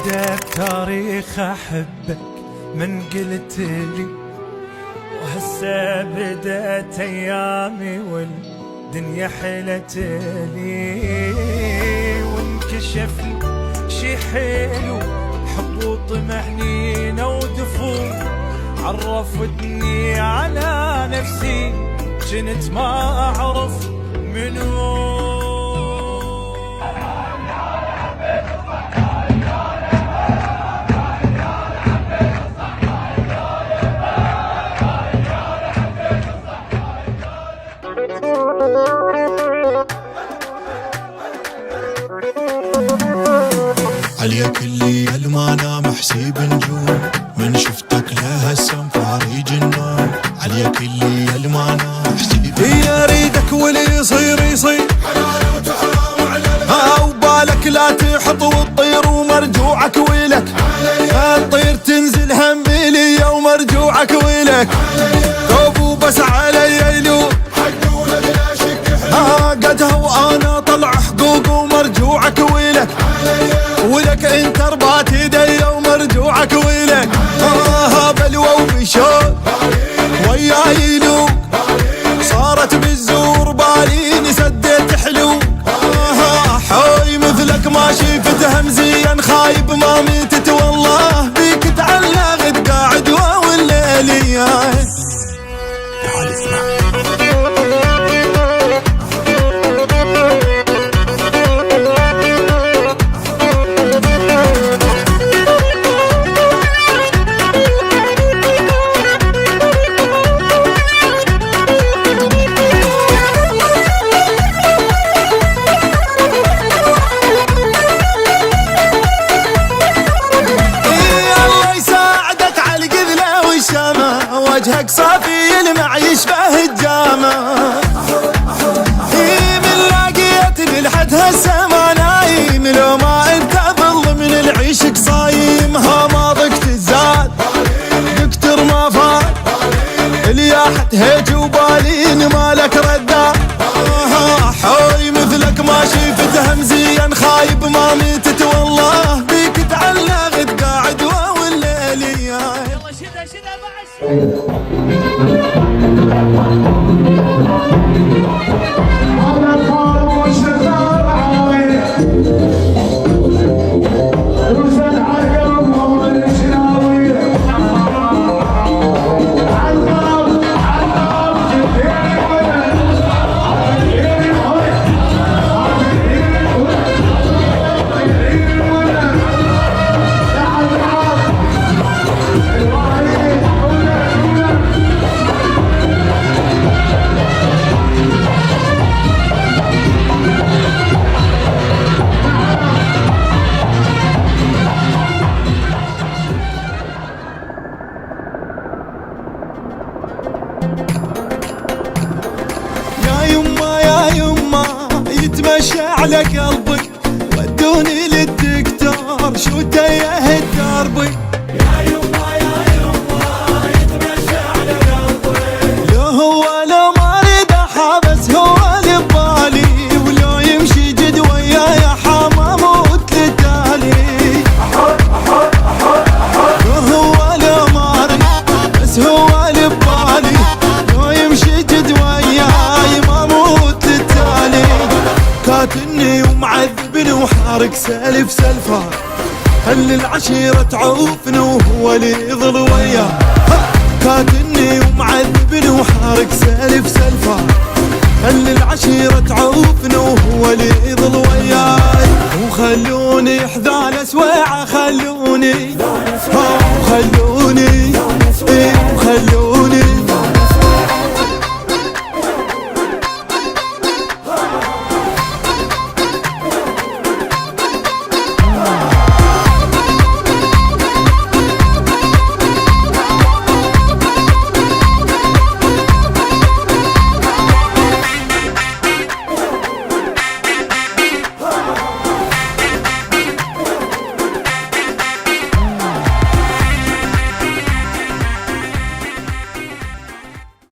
بدا بتاريخ احبك من قلت لي، وهسه بدأت ايامي والدنيا حلت لي، وانكشف لي شي حلو حب وطمأنينة ودفوع، عرفتني على نفسي كنت ما اعرف منو. عليك اللي ما نام حسيب نجوم، من شفتك لها السنفاري جنون. عليك اللي ما نام حسيب يا ريدك واللي يصير يصير حلال وتحرام على وبالك لا تحط وتطير ومرجوعك ويلك الطير تنزل هميلي ومرجوعك ويلك توبوا بس علي يلوم حق ولد لا شك قدها وانا طلع حقوق ومرجوعك ويلك ولك انت ربات يدي ومرجوعك ويلك بلوى وبشوق وياي يلوق صارت بالزور باليني سديت حلوق حوي مثلك ما شفت همزيا خايب ما ميتت والله بيك تعلقت قاعد والليل تعال اسمع. وجهك صافي يلمع يشبه الجامع، من لاقيت للحد هسه ما نايم، لو ما انت ظل من العيشك صايم، ما ضقت الزاد دكتور ما فات الياحت هيج وبالين مالك رداد حوي مثلك ما شفت همزيا خايب ما ميتت والله بيك تعلقت قاعد والليل يلا شدا شدا بعد يتمشى على قلبك ودوني للدكتور شو تيه دربي يا يما يتمشى على قلبي لو هو لو ما ريد حابس هو اللي ببالي ولو يمشي جد وياي حما موت للتالي لو هو لو ما ريد بس هو اللي ببالي لو يمشي جد وياي ما موت للتالي كاتني ومعذبني وحارق سالف سلفان خلي العشيرة تعوفني وهو اللي يظل وياه كاتني ومعذبني وحارق سالف سلفان خلي العشيرة تعوفني وهو اللي يظل وياي وخلوني حذال سويعة خلوني